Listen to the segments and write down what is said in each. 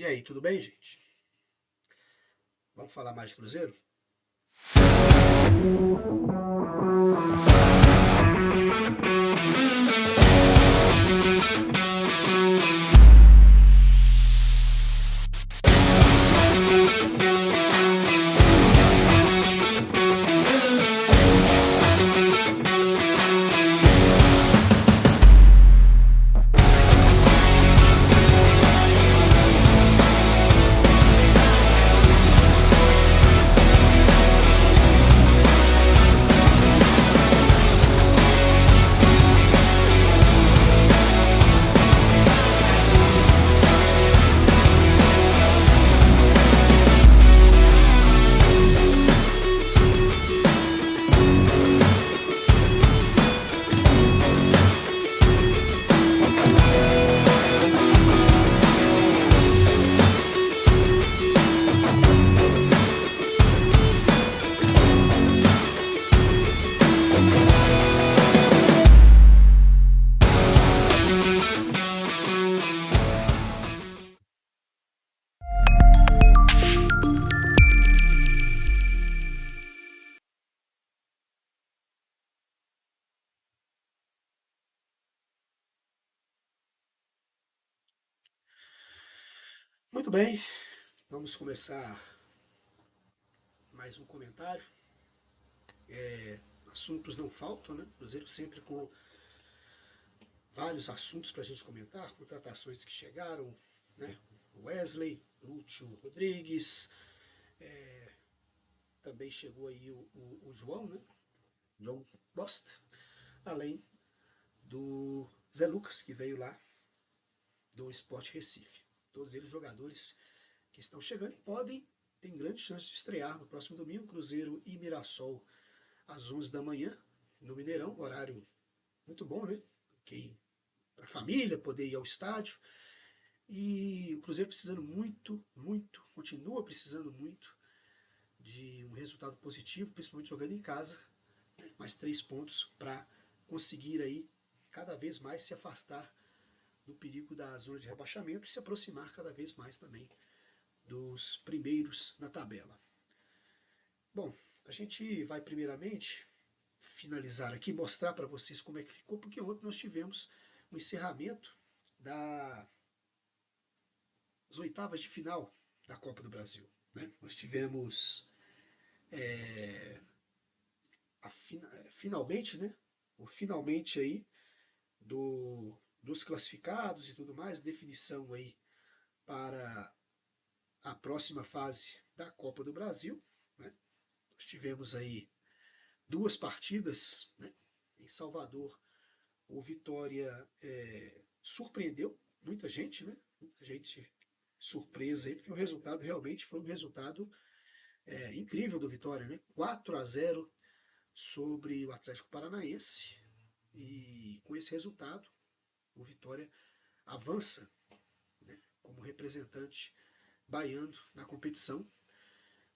E aí, tudo bem, gente? Vamos falar mais de Cruzeiro? Muito bem, vamos começar mais um comentário. Assuntos não faltam, né? Cruzeiro sempre com vários assuntos para a gente comentar, contratações que chegaram, né? Wesley, Lúcio Rodrigues, também chegou aí o João, né? João Bosta, além do Zé Lucas, que veio lá do Sport Recife. Todos eles jogadores que estão chegando e podem, tem grande chance de estrear no próximo domingo, Cruzeiro e Mirassol, às 11 da manhã, no Mineirão, horário muito bom, né? Para a família poder ir ao estádio. E o Cruzeiro precisando muito, muito, continua precisando muito de um resultado positivo, principalmente jogando em casa, né? Mais 3 pontos para conseguir aí cada vez mais se afastar do perigo da zona de rebaixamento e se aproximar cada vez mais também dos primeiros na tabela. Bom, a gente vai primeiramente finalizar aqui, mostrar para vocês como é que ficou, porque ontem nós tivemos o encerramento das oitavas de final da Copa do Brasil. Né? Nós tivemos finalmente, né? O finalmente aí dos classificados e tudo mais, definição aí para a próxima fase da Copa do Brasil. Né? Nós tivemos aí 2 partidas, né? Em Salvador. O Vitória surpreendeu muita gente, né? Muita gente surpresa aí, porque o resultado realmente foi um resultado incrível do Vitória, né? 4-0 sobre o Atlético Paranaense. E com esse resultado, o Vitória avança, né, como representante baiano na competição,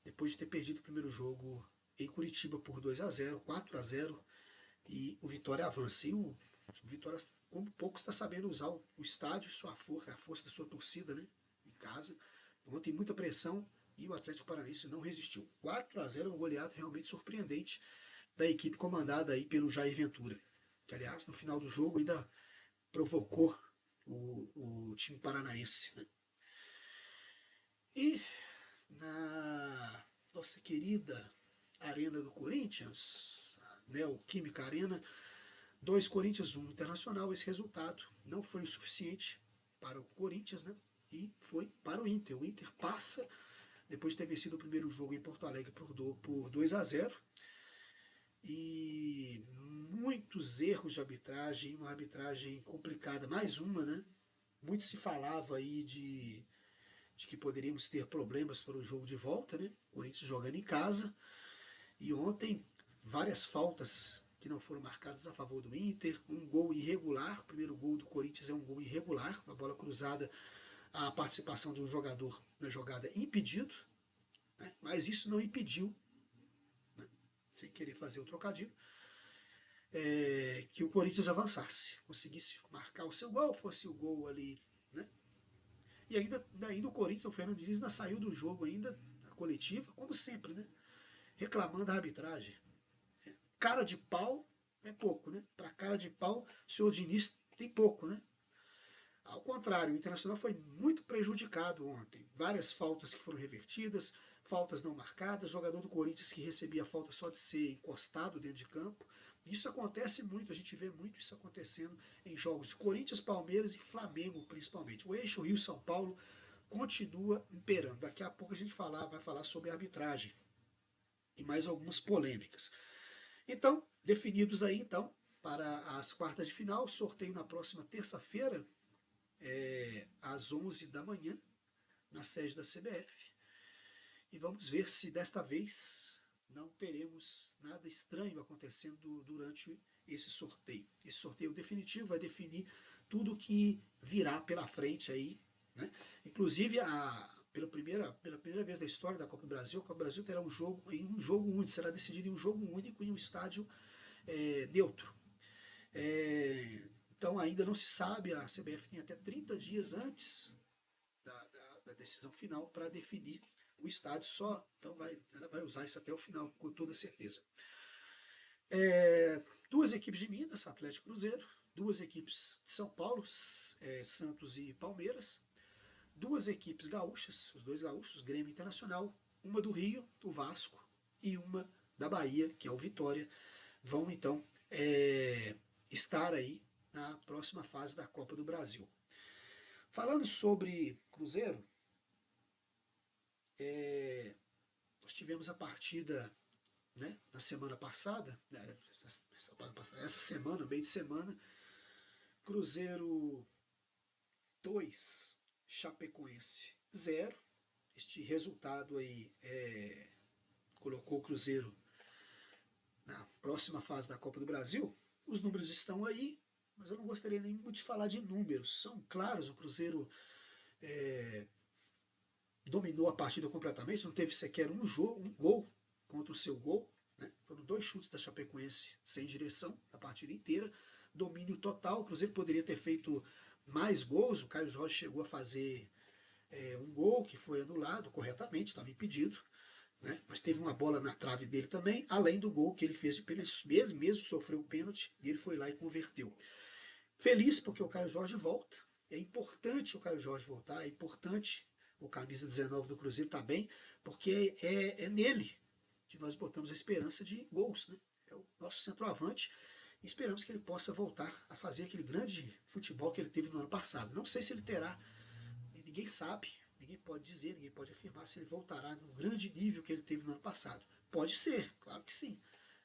depois de ter perdido o primeiro jogo em Curitiba por 2-0, 4-0, e o Vitória avança. E o Vitória, como pouco, está sabendo usar o estádio, a força da sua torcida, né, em casa. Ontem muita pressão e o Atlético Paranaense não resistiu. 4-0 é um goleado realmente surpreendente da equipe comandada aí pelo Jair Ventura, que aliás no final do jogo ainda provocou o time paranaense. Né? E na nossa querida Arena do Corinthians, a Neoquímica Arena, 2 Corinthians, 1 Internacional. Esse resultado não foi o suficiente para o Corinthians, né? E foi para o Inter. O Inter passa, depois de ter vencido o primeiro jogo em Porto Alegre por 2-0. E muitos erros de arbitragem, uma arbitragem complicada, mais uma, né? Muito se falava aí de que poderíamos ter problemas para o jogo de volta, né? O Corinthians jogando em casa. E ontem, várias faltas que não foram marcadas a favor do Inter, um gol irregular. O primeiro gol do Corinthians é um gol irregular, uma bola cruzada, a participação de um jogador na jogada impedido, né? Mas isso não impediu, né, sem querer fazer o trocadilho, que o Corinthians avançasse, conseguisse marcar o seu gol, fosse o gol ali, né? E ainda o Corinthians, o Fernando Diniz ainda saiu do jogo ainda, a coletiva, como sempre, né? Reclamando da arbitragem. Cara de pau é pouco, né? Para cara de pau, o senhor Diniz tem pouco, né? Ao contrário, o Internacional foi muito prejudicado ontem. Várias faltas que foram revertidas, faltas não marcadas, jogador do Corinthians que recebia falta só de ser encostado dentro de campo. Isso acontece muito, a gente vê muito isso acontecendo em jogos de Corinthians, Palmeiras e Flamengo, principalmente. O eixo Rio-São Paulo continua imperando. Daqui a pouco a gente vai falar sobre arbitragem e mais algumas polêmicas. Então, definidos aí, então, para as quartas de final, sorteio na próxima terça-feira, às 11 da manhã, na sede da CBF. E vamos ver se desta vez não teremos nada estranho acontecendo durante esse sorteio. Esse sorteio definitivo vai definir tudo que virá pela frente aí, né? Inclusive, pela primeira vez da história da Copa do Brasil, a Copa do Brasil terá um jogo em um jogo único, será decidido em um jogo único em um estádio neutro. Então ainda não se sabe, a CBF tem até 30 dias antes da decisão final para definir o estádio só. Então ela vai usar isso até o final, com toda certeza. Duas equipes de Minas, Atlético e Cruzeiro, duas equipes de São Paulo, Santos e Palmeiras, duas equipes gaúchas, os dois gaúchos, Grêmio Internacional, uma do Rio, o Vasco, e uma da Bahia, que é o Vitória, vão então estar aí na próxima fase da Copa do Brasil. Falando sobre Cruzeiro, nós tivemos a partida, né, na semana passada, essa semana, meio de semana, Cruzeiro 2, Chapecoense 0. Este resultado aí colocou o Cruzeiro na próxima fase da Copa do Brasil. Os números estão aí, mas eu não gostaria nem muito de falar de números. São claros, o Cruzeiro dominou a partida completamente, não teve sequer um gol contra o seu gol. Né? Foram 2 chutes da Chapecoense sem direção a partida inteira. Domínio total, o Cruzeiro poderia ter feito mais gols, o Caio Jorge chegou a fazer um gol que foi anulado corretamente, estava impedido. Né? Mas teve uma bola na trave dele também, além do gol que ele fez de pênalti, mesmo sofreu um pênalti, e ele foi lá e converteu. Feliz porque o Caio Jorge volta, é importante o Caio Jorge voltar, é importante o camisa 19 do Cruzeiro estar bem, porque é nele que nós botamos a esperança de gols. Né? É o nosso centroavante, e esperamos que ele possa voltar a fazer aquele grande futebol que ele teve no ano passado. Não sei se ele terá, ninguém sabe, ninguém pode dizer, ninguém pode afirmar se ele voltará no grande nível que ele teve no ano passado. Pode ser, claro que sim.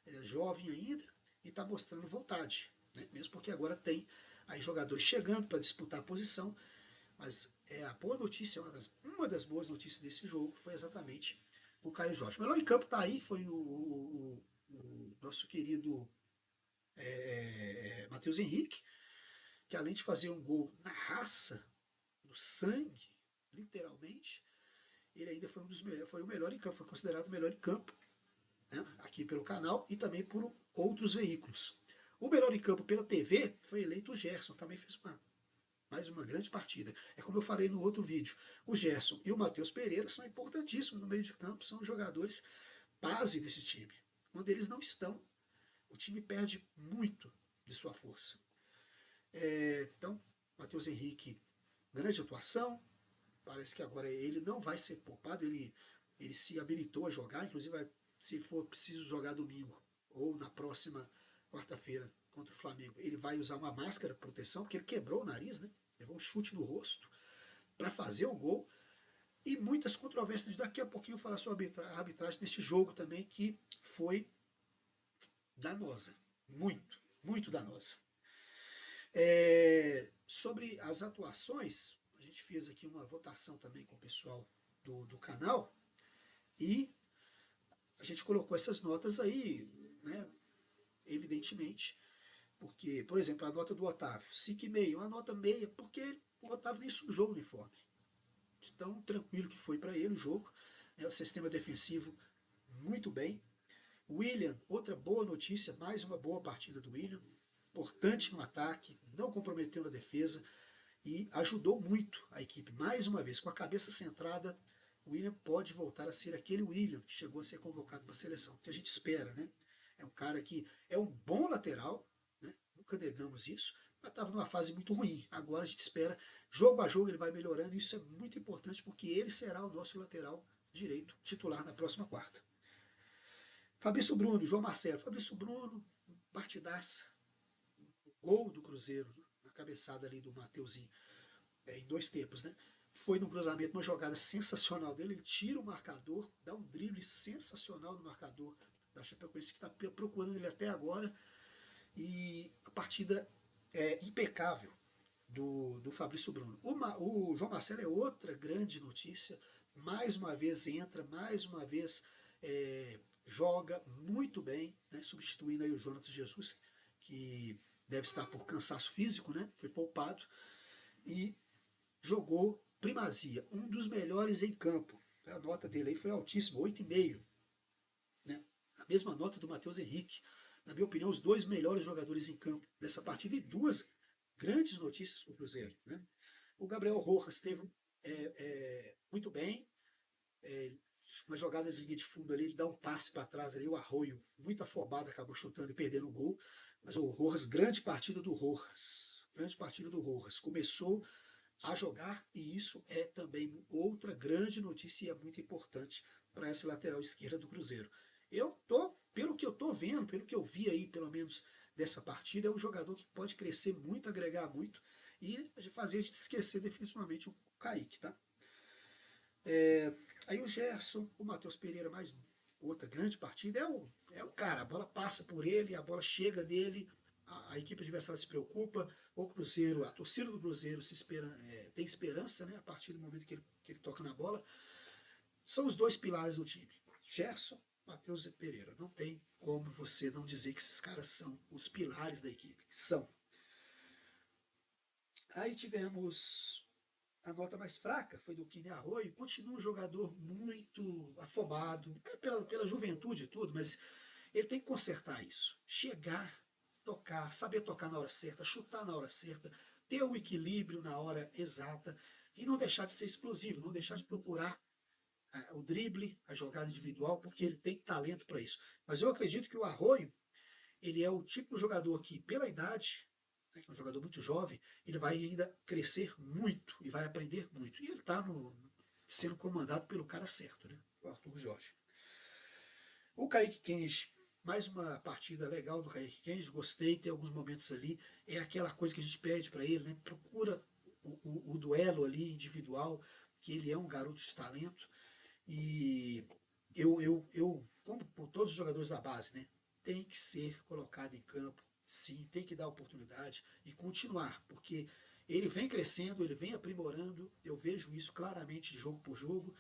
Ele é jovem ainda e está mostrando vontade, né? Mesmo porque agora tem aí jogadores chegando para disputar a posição. Mas a boa notícia, uma das boas notícias desse jogo foi exatamente o Caio Jorge. O melhor em campo está aí, foi o nosso querido Matheus Henrique, que além de fazer um gol na raça, no sangue, literalmente, ele ainda foi foi o melhor em campo, foi considerado o melhor em campo, né, aqui pelo canal e também por outros veículos. O melhor em campo pela TV foi eleito o Gerson, também fez mais uma grande partida. É como eu falei no outro vídeo, o Gerson e o Matheus Pereira são importantíssimos no meio de campo, são jogadores base desse time. Quando eles não estão, o time perde muito de sua força. Então, Matheus Henrique, grande atuação, parece que agora ele não vai ser poupado, ele se habilitou a jogar, inclusive se for preciso jogar domingo ou na próxima quarta-feira contra o Flamengo, ele vai usar uma máscara de proteção, porque ele quebrou o nariz, né? Levou um chute no rosto para fazer o gol. E muitas controvérsias. Daqui a pouquinho eu vou falar sobre a arbitragem desse jogo também, que foi danosa. Muito, muito danosa. Sobre as atuações, a gente fez aqui uma votação também com o pessoal do canal e a gente colocou essas notas aí, né, evidentemente, porque, por exemplo, a nota do Otávio, 5,5, uma nota meia, porque o Otávio nem sujou o uniforme. De tão tranquilo que foi para ele o jogo, né, o sistema defensivo muito bem. William, outra boa notícia, mais uma boa partida do William, importante no ataque, não comprometeu na defesa, e ajudou muito a equipe. Mais uma vez, com a cabeça centrada, o William pode voltar a ser aquele William que chegou a ser convocado para a seleção, que a gente espera, né? É um cara que é um bom lateral, né? Nunca negamos isso, mas estava numa fase muito ruim. Agora a gente espera, jogo a jogo ele vai melhorando, e isso é muito importante porque ele será o nosso lateral direito titular na próxima quarta. Fabrício Bruno, João Marcelo. Fabrício Bruno, partidaça. Gol do Cruzeiro, na cabeçada ali do Mateuzinho, em 2 tempos, né? Foi no cruzamento, uma jogada sensacional dele. Ele tira o marcador, dá um drible sensacional no marcador da Chapecoense, que está procurando ele até agora. E a partida é impecável do Fabrício Bruno. O João Marcelo é outra grande notícia. Mais uma vez entra, mais uma vez joga muito bem, né, substituindo aí o Jonathan Jesus, que deve estar por cansaço físico, né, foi poupado, e jogou primazia, um dos melhores em campo. A nota dele aí foi altíssima, 8,5. Né, a mesma nota do Matheus Henrique. Na minha opinião, os dois melhores jogadores em campo dessa partida, e duas grandes notícias para o Cruzeiro. Né? O Gabriel Rojas esteve muito bem, uma jogada de linha de fundo ali, ele dá um passe para trás ali, o Arroio, muito afobado, acabou chutando e perdendo o gol. Mas o Rojas, grande partida do Rojas. Grande partida do Rojas. Começou a jogar, e isso é também outra grande notícia e é muito importante para essa lateral esquerda do Cruzeiro. Pelo que eu tô vendo, pelo que eu vi aí, pelo menos dessa partida, é um jogador que pode crescer muito, agregar muito e fazer a gente esquecer definitivamente o Kaique, tá? Aí o Gerson, o Matheus Pereira, mais outra grande partida, é o cara, a bola passa por ele, a bola chega dele, a equipe adversária se preocupa, o Cruzeiro, a torcida do Cruzeiro tem esperança, né, a partir do momento que ele toca na bola. São os dois pilares do time, Gerson, Matheus Pereira. Não tem como você não dizer que esses caras são os pilares da equipe. São. Aí tivemos a nota mais fraca, foi do Kine Arroio. Continua um jogador muito afobado, pela juventude e tudo, mas ele tem que consertar isso. Chegar, tocar, saber tocar na hora certa, chutar na hora certa, ter o equilíbrio na hora exata e não deixar de ser explosivo, não deixar de procurar o drible, a jogada individual, porque ele tem talento para isso. Mas eu acredito que o Arroio, ele é o tipo de jogador que, pela idade, né, que é um jogador muito jovem, ele vai ainda crescer muito e vai aprender muito. E ele está sendo comandado pelo cara certo, né, o Arthur Jorge. O Kaique Kenji, mais uma partida legal do Kaique Kenji, gostei, tem alguns momentos ali, é aquela coisa que a gente pede para ele, né, procura o duelo ali individual, que ele é um garoto de talento. E como por todos os jogadores da base, né, tem que ser colocado em campo, sim, tem que dar oportunidade e continuar, porque ele vem crescendo, ele vem aprimorando, eu vejo isso claramente jogo por jogo.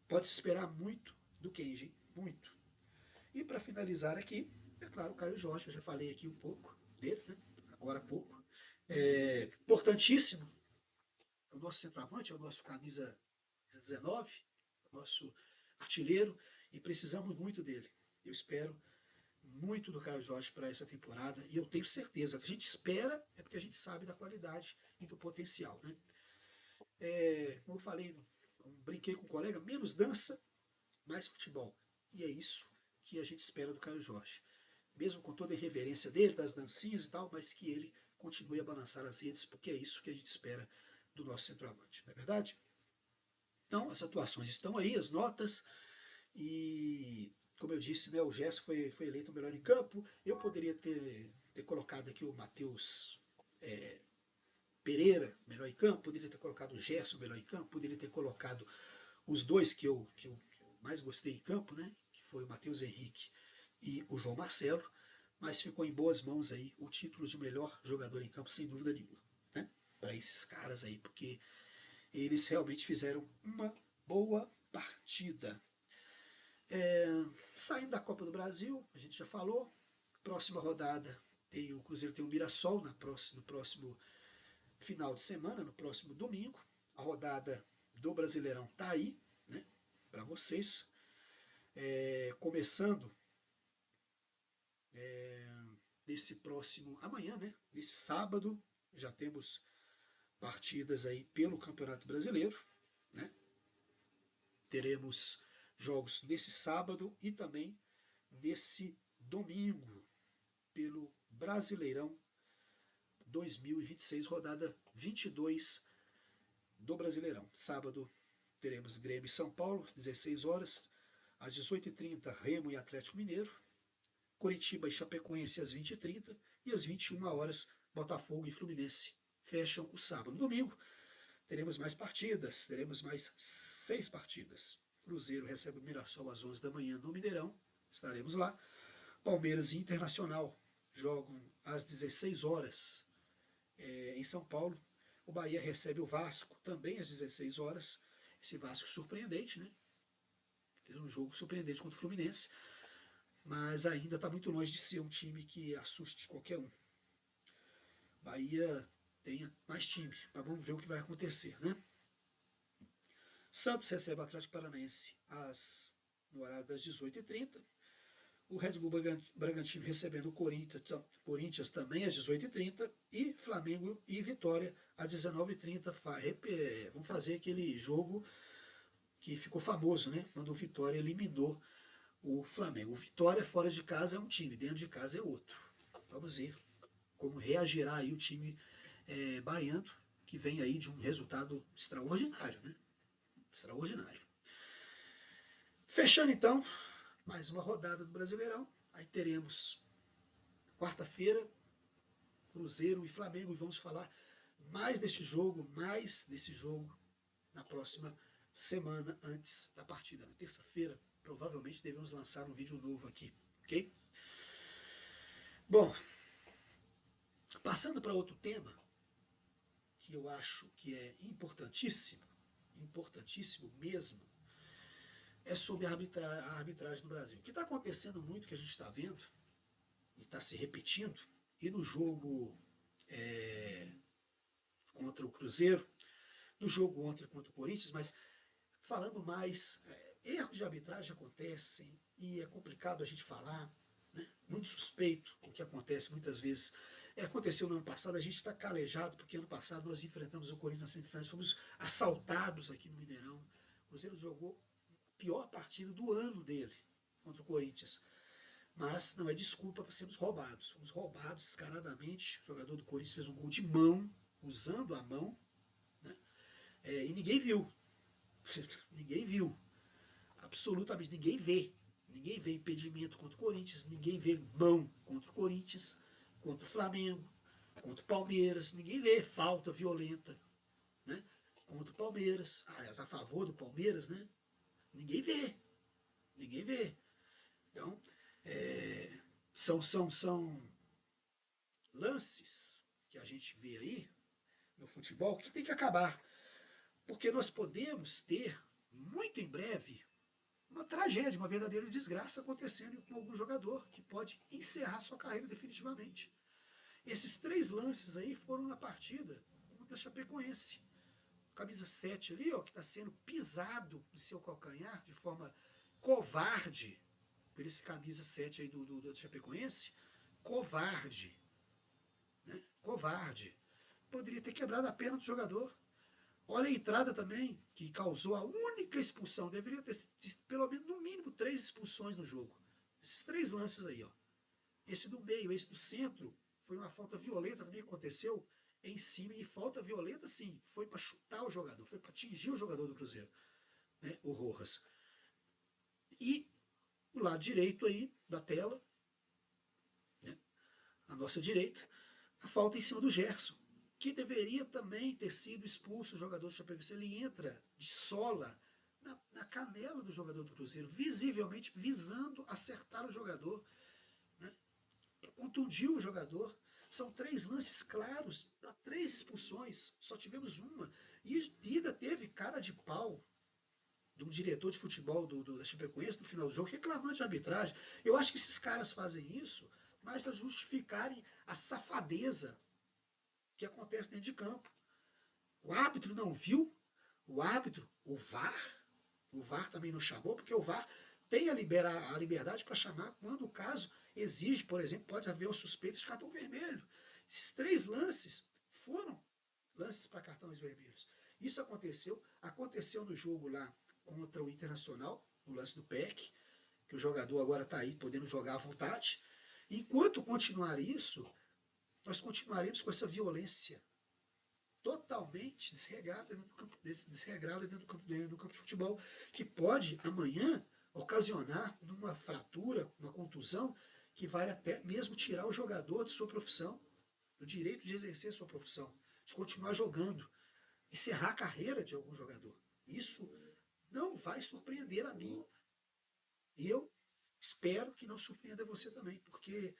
Pode se esperar muito do Kenji, muito. E para finalizar aqui, é claro, o Caio Jorge, eu já falei aqui um pouco dele, né, agora há pouco. Importantíssimo, é o nosso centroavante, é o nosso camisa 19, o nosso artilheiro, e precisamos muito dele. Eu espero muito do Caio Jorge para essa temporada, e eu tenho certeza que a gente espera é porque a gente sabe da qualidade e do potencial. Né? Como eu falei, brinquei com o colega, menos dança, mais futebol. E é isso que a gente espera do Caio Jorge. Mesmo com toda a irreverência dele, das dancinhas e tal, mas que ele continue a balançar as redes, porque é isso que a gente espera do nosso centroavante. Não é verdade? Então, as atuações estão aí, as notas, e como eu disse, né, o Gerson foi eleito o melhor em campo. Eu poderia ter colocado aqui o Matheus Pereira melhor em campo, poderia ter colocado o Gerson melhor em campo, poderia ter colocado os dois que eu mais gostei em campo, né, que foi o Matheus Henrique e o João Marcelo, mas ficou em boas mãos aí o título de melhor jogador em campo, sem dúvida nenhuma, né, para esses caras aí, porque eles realmente fizeram uma boa partida. Saindo da Copa do Brasil, a gente já falou. Próxima rodada, o Cruzeiro tem o Mirassol no próximo final de semana, no próximo domingo. A rodada do Brasileirão está aí, né, para vocês. Começando nesse próximo amanhã, né, nesse sábado, já temos partidas aí pelo Campeonato Brasileiro, né? Teremos jogos nesse sábado e também nesse domingo pelo Brasileirão 2026, rodada 22 do Brasileirão. Sábado teremos Grêmio e São Paulo, 16 horas. Às 18h30, Remo e Atlético Mineiro. Coritiba e Chapecoense às 20h30. E às 21 horas, Botafogo e Fluminense fecham o sábado. No domingo, teremos mais partidas. Teremos mais 6 partidas. Cruzeiro recebe o Mirassol às 11 da manhã no Mineirão. Estaremos lá. Palmeiras e Internacional jogam às 16 horas em São Paulo. O Bahia recebe o Vasco também às 16 horas. Esse Vasco surpreendente, né? Fez um jogo surpreendente contra o Fluminense, mas ainda está muito longe de ser um time que assuste qualquer um. Bahia tem mais time, mas vamos ver o que vai acontecer, né? Santos recebe o Atlético Paranaense no horário das 18h30. O Red Bull Bragantino recebendo o Corinthians também às 18h30. E Flamengo e Vitória às 19h30. Vamos fazer aquele jogo que ficou famoso, né? Quando o Vitória eliminou o Flamengo. O Vitória fora de casa é um time, dentro de casa é outro. Vamos ver como reagirá aí o time baiano, que vem aí de um resultado extraordinário, né? Extraordinário. Fechando então mais uma rodada do Brasileirão. Aí teremos quarta-feira Cruzeiro e Flamengo, e vamos falar mais desse jogo na próxima semana antes da partida. Na terça-feira, provavelmente devemos lançar um vídeo novo aqui, ok? Bom, passando para outro tema, que eu acho que é importantíssimo, importantíssimo mesmo, é sobre a arbitragem no Brasil. O que está acontecendo muito, que a gente está vendo, e está se repetindo, e no jogo contra o Cruzeiro, no jogo ontem contra o Corinthians, mas falando mais, erros de arbitragem acontecem, e é complicado a gente falar, né? Muito suspeito o que acontece muitas vezes. Aconteceu no ano passado, a gente está calejado, porque ano passado nós enfrentamos o Corinthians na semifinais, fomos assaltados aqui no Mineirão. O Cruzeiro jogou a pior partida do ano dele contra o Corinthians. Mas não é desculpa para sermos roubados. Fomos roubados descaradamente. O jogador do Corinthians fez um gol de mão, usando a mão, né? E ninguém viu. Ninguém viu. Absolutamente ninguém vê. Ninguém vê impedimento contra o Corinthians, ninguém vê mão contra o Corinthians, contra o Flamengo, contra o Palmeiras, ninguém vê falta violenta, né? Contra o Palmeiras, aliás, a favor do Palmeiras, né? Ninguém vê. Ninguém vê. Então, são lances que a gente vê aí no futebol que tem que acabar. Porque nós podemos ter, muito em breve, uma tragédia, uma verdadeira desgraça acontecendo com algum jogador que pode encerrar sua carreira definitivamente. Esses 3 lances aí foram na partida contra a Chapecoense. Camisa 7 ali, ó, que está sendo pisado em seu calcanhar de forma covarde por esse camisa 7 aí do Chapecoense. Covarde. Né? Covarde. Poderia ter quebrado a perna do jogador. Olha a entrada também, que causou a única expulsão. Deveria ter pelo menos, no mínimo, 3 expulsões no jogo. Esses 3 lances aí, ó. Esse do meio, esse do centro, foi uma falta violenta também que aconteceu em cima. E falta violenta, sim, foi para chutar o jogador, foi para atingir o jogador do Cruzeiro, né, o Rojas. E o lado direito aí da tela, né, à nossa direita, a falta em cima do Gerson, que deveria também ter sido expulso o jogador do Chapecoense. Ele entra de sola na canela do jogador do Cruzeiro, visivelmente visando acertar o jogador, né? Contundiu o jogador. São 3 lances claros para 3 expulsões, só tivemos uma. E ainda teve cara de pau do diretor de futebol da Chapecoense no final do jogo, reclamando de arbitragem. Eu acho que esses caras fazem isso mais para justificarem a safadeza que acontece dentro de campo. O árbitro não viu, o VAR também não chamou, porque o VAR tem a liberdade para chamar quando o caso exige, por exemplo, pode haver uma suspeita de cartão vermelho. Esses 3 lances foram lances para cartões vermelhos. Isso aconteceu no jogo lá contra o Internacional, no lance do PEC, que o jogador agora está aí podendo jogar à vontade. Enquanto continuar isso, nós continuaremos com essa violência totalmente desregrada dentro do campo de futebol, que pode amanhã ocasionar uma fratura, uma contusão, que vai até mesmo tirar o jogador de sua profissão, do direito de exercer sua profissão, de continuar jogando, encerrar a carreira de algum jogador. Isso não vai surpreender a mim, e eu espero que não surpreenda você também, porque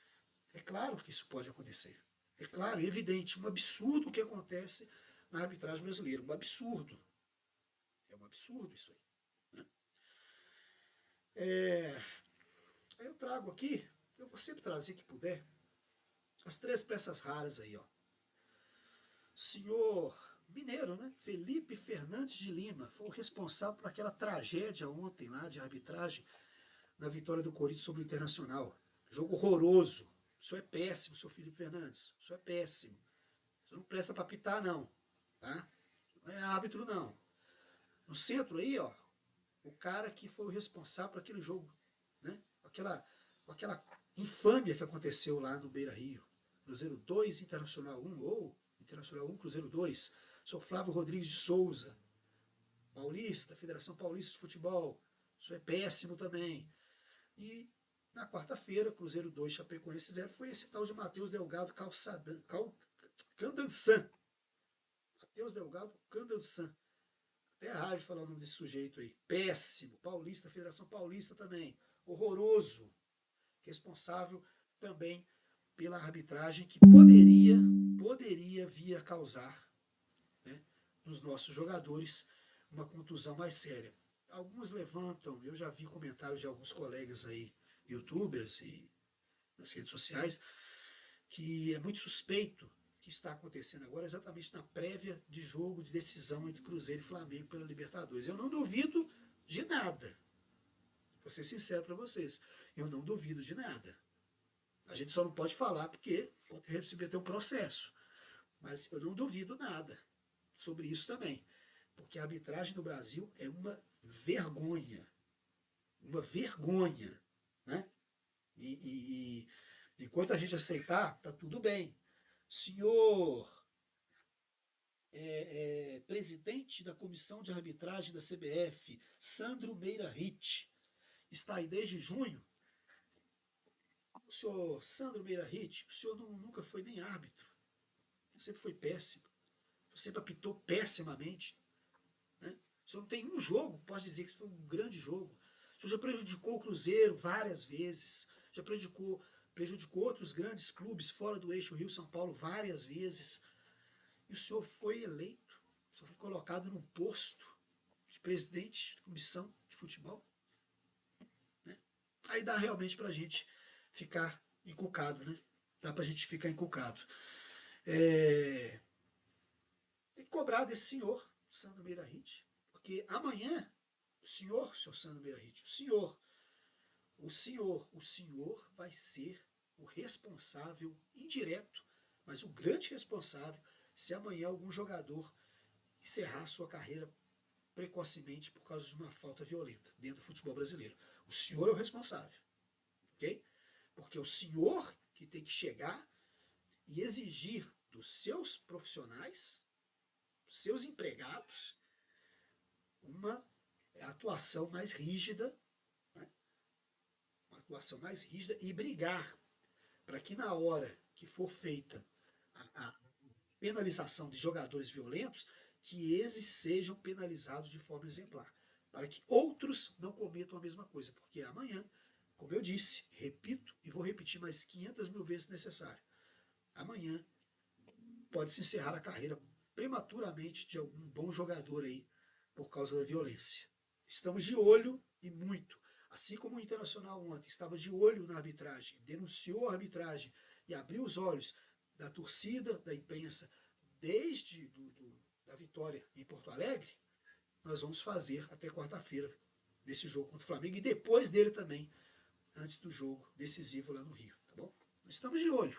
é claro que isso pode acontecer. É claro, é evidente, um absurdo que acontece na arbitragem brasileira. Um absurdo. É um absurdo isso aí. Né? Aí eu trago aqui, eu vou sempre trazer que puder, as 3 peças raras aí, ó. Senhor mineiro, né? Felipe Fernandes de Lima foi o responsável por aquela tragédia ontem lá de arbitragem na vitória do Corinthians sobre o Internacional. Jogo horroroso. O senhor é péssimo, senhor Felipe Fernandes. O senhor é péssimo. O senhor não presta para apitar, não. Tá? Não é árbitro, não. No centro aí, ó, o cara que foi o responsável por aquele jogo, né? Aquela infâmia que aconteceu lá no Beira-Rio. Cruzeiro 2, Internacional 1, ou Internacional 1, Cruzeiro 2. Sou Flávio Rodrigues de Souza, paulista, Federação Paulista de Futebol. Isso é péssimo também. E na quarta-feira, Cruzeiro 2, Chapecoense 0, foi esse tal de Matheus Delgado Candansan. Matheus Delgado Candansan. Até a rádio falar o nome desse sujeito aí. Péssimo. Paulista, Federação Paulista também. Horroroso. Responsável também pela arbitragem que poderia vir a causar, né, nos nossos jogadores uma contusão mais séria. Alguns levantam, eu já vi comentários de alguns colegas aí, youtubers e nas redes sociais, que é muito suspeito que está acontecendo agora exatamente na prévia de jogo de decisão entre Cruzeiro e Flamengo pela Libertadores. Eu não duvido de nada. Vou ser sincero para vocês. Eu não duvido de nada. A gente só não pode falar porque pode receber até um processo. Mas eu não duvido nada sobre isso também. Porque a arbitragem no Brasil é uma vergonha. Uma vergonha. Né? E enquanto a gente aceitar, tá tudo bem. Senhor presidente da Comissão de Arbitragem da CBF, Sandro Meira Hit, está aí desde junho. O senhor Sandro Meira Hit, o senhor nunca foi nem árbitro. Sempre foi péssimo. Sempre apitou pessimamente. Né? O senhor não tem um jogo, posso dizer que isso foi um grande jogo. O senhor já prejudicou o Cruzeiro várias vezes. Já prejudicou outros grandes clubes fora do eixo Rio-São Paulo várias vezes. E o senhor foi eleito, o senhor foi colocado num posto de presidente de comissão de futebol. Né? Aí dá realmente pra gente ficar encucado, né? Dá pra gente ficar encucado. Tem que cobrar desse senhor, Sandro Meira Hit, porque amanhã, senhor Sandro Meira Hit, o senhor vai ser o responsável indireto, mas o grande responsável, se amanhã algum jogador encerrar sua carreira precocemente por causa de uma falta violenta dentro do futebol brasileiro. O senhor é o responsável, ok? Porque é o senhor que tem que chegar e exigir dos seus profissionais, dos seus empregados, uma atuação mais rígida, né? Uma atuação mais rígida e brigar para que na hora que for feita a penalização de jogadores violentos, que eles sejam penalizados de forma exemplar, para que outros não cometam a mesma coisa, porque amanhã, como eu disse, repito e vou repetir mais 500 mil vezes se necessário, amanhã pode se encerrar a carreira prematuramente de algum bom jogador aí por causa da violência. Estamos de olho e muito. Assim como o Internacional ontem estava de olho na arbitragem, denunciou a arbitragem e abriu os olhos da torcida, da imprensa, desde da vitória em Porto Alegre, nós vamos fazer até quarta-feira desse jogo contra o Flamengo e depois dele também, antes do jogo decisivo lá no Rio, tá bom? Estamos de olho,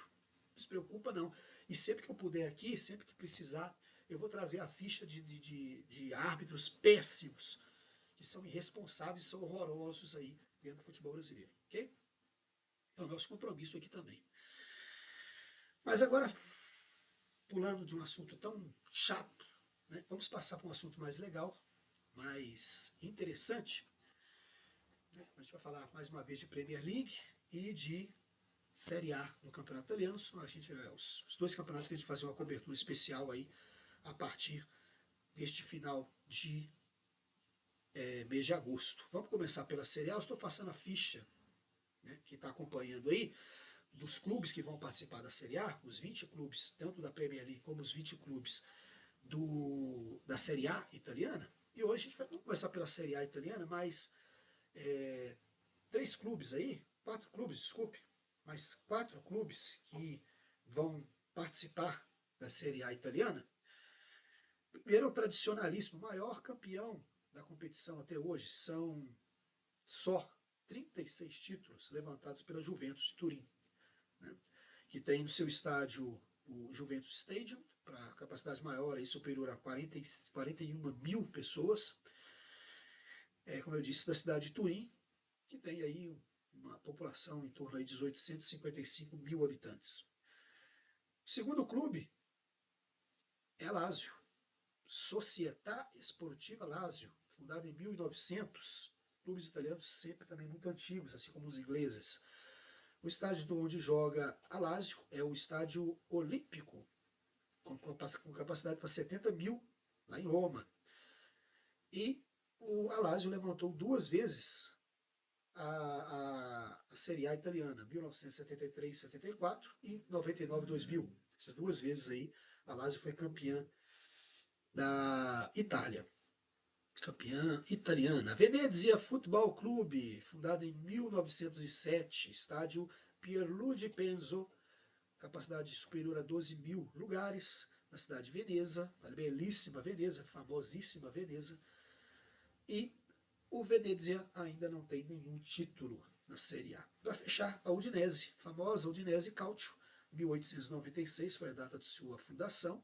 não se preocupa não. E sempre que eu puder aqui, sempre que precisar eu vou trazer a ficha de árbitros péssimos, que são irresponsáveis, são horrorosos aí dentro do futebol brasileiro, ok? É o nosso compromisso aqui também. Mas agora, pulando de um assunto tão chato, né, vamos passar para um assunto mais legal, mais interessante. Né? A gente vai falar mais uma vez de Premier League e de Série A no Campeonato Italiano. Os dois campeonatos que a gente vai fazer uma cobertura especial aí a partir deste final de mês de agosto. Vamos começar pela Série A. Eu estou passando a ficha, né, que está acompanhando aí, dos clubes que vão participar da Série A, os 20 clubes, tanto da Premier League como os 20 clubes da Série A italiana. E hoje a gente vai começar pela Série A italiana, mas quatro clubes, desculpe, mas 4 clubes que vão participar da Série A italiana. Primeiro, o tradicionalíssimo, maior campeão da competição até hoje, são só 36 títulos levantados pela Juventus de Turim, né, que tem no seu estádio o Juventus Stadium, para capacidade maior, aí, superior a 41 mil pessoas, como eu disse, da cidade de Turim, que tem aí uma população em torno aí de 855 mil habitantes. O segundo clube é Lazio, Società Sportiva Lazio, fundada em 1900, clubes italianos sempre também muito antigos, assim como os ingleses. O estádio onde joga a Lazio é o estádio Olímpico, com capacidade para 70 mil, lá em Roma. E a Lazio levantou 2 vezes a Série A italiana, 1973-74 e 99-2000. Essas 2 vezes aí a Lazio foi campeã da Itália. Campeã italiana. Venezia Futebol Clube, fundada em 1907, estádio Pierluigi Penzo, capacidade superior a 12 mil lugares, na cidade de Veneza, a belíssima Veneza, famosíssima Veneza. E o Venezia ainda não tem nenhum título na Série A. Para fechar, a Udinese, famosa Udinese Calcio, 1896 foi a data de sua fundação,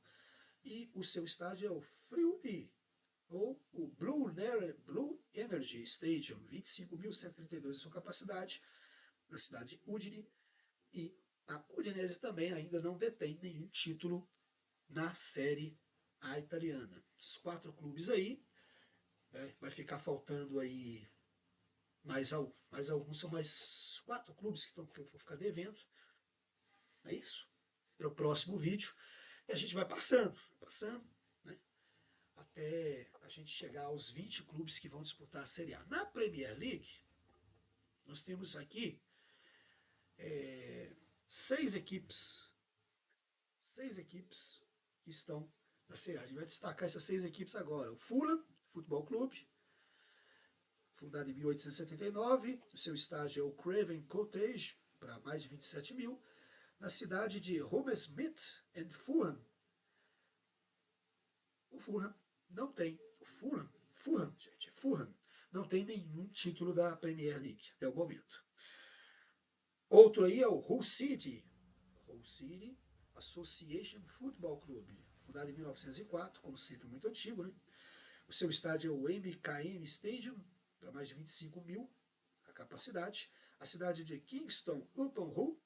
e o seu estádio é o Friuli, ou o Blue Energy Stadium, 25.132 de sua capacidade, na cidade de Udine, e a Udinese também ainda não detém nenhum título na Série A italiana. Esses 4 clubes aí, vai ficar faltando aí mais alguns, são mais 4 clubes que vão ficar devendo. É isso. Para o próximo vídeo. E a gente vai passando, né, até a gente chegar aos 20 clubes que vão disputar a Série A. Na Premier League, nós temos aqui 6 equipes que estão na Série A. A gente vai destacar essas 6 equipes agora. O Fulham Futebol Clube, fundado em 1879, o seu estádio é o Craven Cottage, para mais de 27 mil, na cidade de Hammersmith and Fulham. O Fulham não tem, Fulham não tem nenhum título da Premier League até o momento. Outro aí é o Hull City Association Football Club, fundado em 1904, como sempre muito antigo, né? O seu estádio é o MKM Stadium, para mais de 25 mil a capacidade. A cidade de Kingston upon Hull,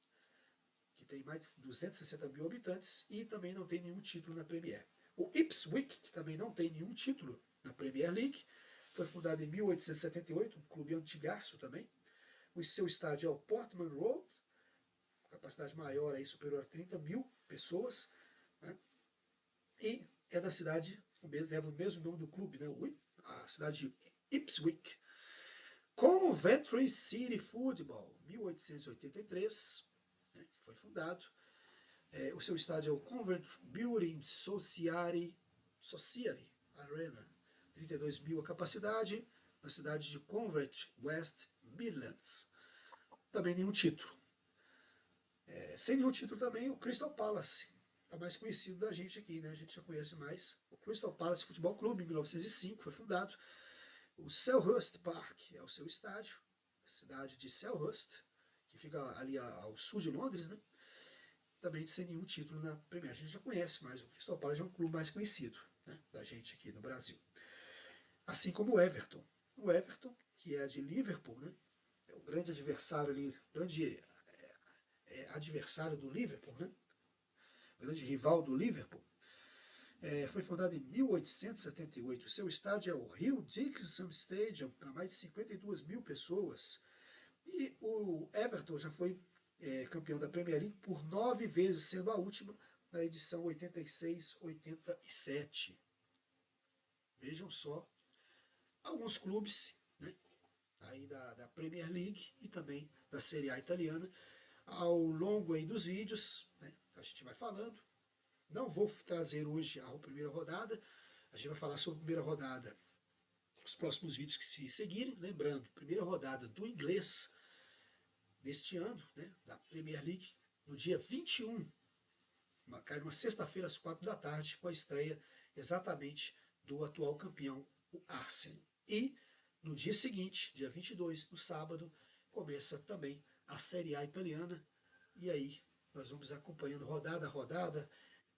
que tem mais de 260 mil habitantes e também não tem nenhum título na Premier. O Ipswich, que também não tem nenhum título na Premier League, foi fundado em 1878, um clube antigaço também. O seu estádio é o Portman Road, capacidade maior, aí, superior a 30 mil pessoas, né? E é da cidade, leva o mesmo nome do clube, né? A cidade de Ipswich. Coventry City Football, 1883, né, foi fundado. O seu estádio é o Coventry Building Society Arena, 32 mil a capacidade, na cidade de Coventry, West Midlands. Também nenhum título. Sem nenhum título também o Crystal Palace, está mais conhecido da gente aqui, né? A gente já conhece mais. O Crystal Palace Futebol Clube, em 1905, foi fundado. O Selhurst Park é o seu estádio, a cidade de Selhurst, que fica ali ao sul de Londres, né? também sem nenhum título na Premier. A gente já conhece, mas o Crystal Palace é um clube mais conhecido, né, da gente aqui no Brasil. Assim como o Everton. O Everton, que é de Liverpool, né, é o grande adversário ali, grande adversário do Liverpool, né, o grande rival do Liverpool. Foi fundado em 1878. Seu estádio é o Hill Dickinson Stadium, para mais de 52 mil pessoas. E o Everton já foi campeão da Premier League por 9 vezes, sendo a última na edição 86-87. Vejam só, alguns clubes, né, aí da Premier League e também da Série A italiana. Ao longo aí dos vídeos, né, a gente vai falando. Não vou trazer hoje a primeira rodada, a gente vai falar sobre a primeira rodada nos próximos vídeos que se seguirem. Lembrando, primeira rodada do inglês neste ano, né, da Premier League, no dia 21, cai numa sexta-feira às 4 da tarde, com a estreia exatamente do atual campeão, o Arsenal. E no dia seguinte, dia 22, no sábado, começa também a Série A italiana, e aí nós vamos acompanhando rodada a rodada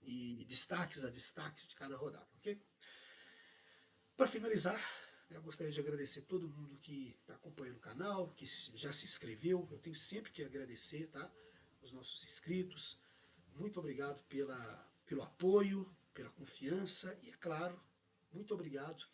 e destaques a destaque de cada rodada, ok? Para finalizar, eu gostaria de agradecer todo mundo que está acompanhando o canal, que já se inscreveu. Eu tenho sempre que agradecer, tá? Os nossos inscritos. Muito obrigado pelo apoio, pela confiança e, é claro, muito obrigado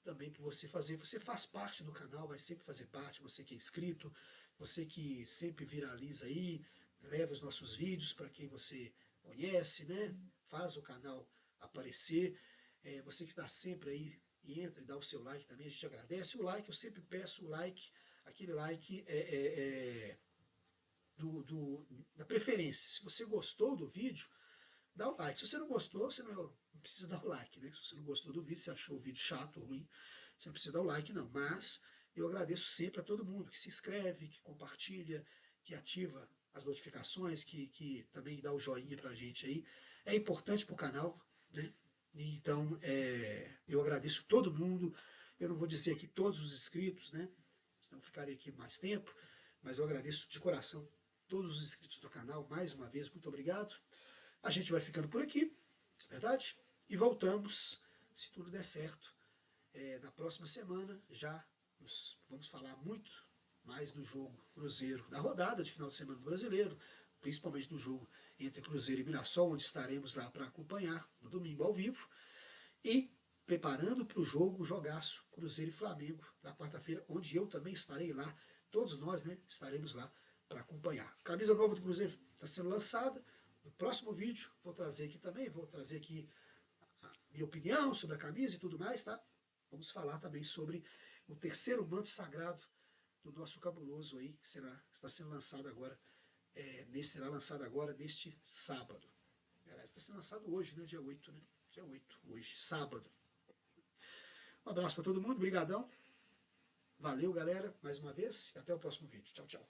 também por você fazer. Você faz parte do canal, vai sempre fazer parte, você que é inscrito, você que sempre viraliza aí, leva os nossos vídeos para quem você conhece, né? Faz o canal aparecer. Você que está sempre aí e entra e dá o seu like também, a gente agradece. O like, eu sempre peço o like, aquele like da preferência. Se você gostou do vídeo, dá o like. Se você não gostou, você não precisa dar o like, né? Se você não gostou do vídeo, se achou o vídeo chato, ruim, você não precisa dar o like, não. Mas eu agradeço sempre a todo mundo que se inscreve, que compartilha, que ativa as notificações, que também dá o joinha pra gente aí. É importante pro canal, né? Então, eu agradeço todo mundo. Eu não vou dizer aqui todos os inscritos, né? Senão ficaria aqui mais tempo. Mas eu agradeço de coração todos os inscritos do canal. Mais uma vez, muito obrigado. A gente vai ficando por aqui, verdade? E voltamos, se tudo der certo, na próxima semana. Já vamos falar muito mais do jogo Cruzeiro, da rodada de final de semana do Brasileiro, principalmente do jogo entre Cruzeiro e Mirassol, onde estaremos lá para acompanhar no domingo ao vivo. E preparando para o jogaço Cruzeiro e Flamengo, na quarta-feira, onde eu também estarei lá. Todos nós, né, estaremos lá para acompanhar. A camisa nova do Cruzeiro está sendo lançada. No próximo vídeo vou trazer aqui também, vou trazer aqui a minha opinião sobre a camisa e tudo mais, tá? Vamos falar também sobre o terceiro manto sagrado do nosso cabuloso aí, que está sendo lançado agora, será lançado agora neste sábado. Está sendo lançado hoje, né? Dia 8, né? Dia 8, hoje, sábado. Um abraço para todo mundo, brigadão. Valeu, galera, mais uma vez, e até o próximo vídeo. Tchau, tchau.